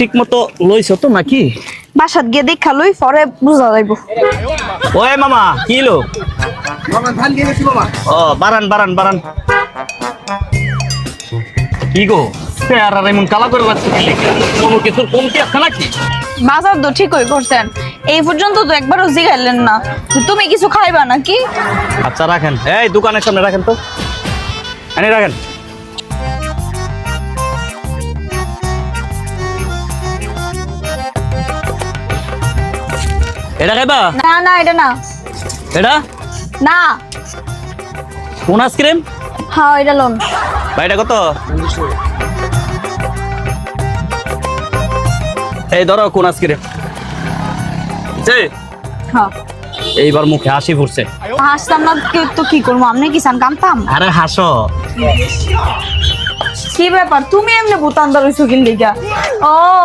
ঠিক মতো লইছো তো নাকি? বাসাত গিয়ে দেখা লই পরে বুঝা যাইব। ওই মামা কি লো? মামা ধান দিয়ে গেছি মামা। ও বারান বারান বারান। কি গো চেহারা এমন কালা করে লাগছে কি লিখা? কোনো কিছুর কমতি আছে নাকি? বাজার তো ঠিকই করছেন, এই পর্যন্ত তো একবারও জিগাইলেন না যে তুমি কিছু খাইবা নাকি। আচ্ছা রাখেন, এই দোকানের সামনে রাখেন তো, এনে রাখেন। এটা খাইবা? না না এটা না, এটা না কোন আইসক্রিম? হ্যাঁ এটা লোন। ভাইটা কত? এই ধরো কোন আইসক্রিম। হ্যাঁ এইবার মুখে হাসি ফুটছে। হাসতাম না তো কি করবো, আপনি কি চান কামতাম? আরে হাসো। কি ব্যাপার তুমি এমনি ভূতান্দার হইছো কি লিগা? ও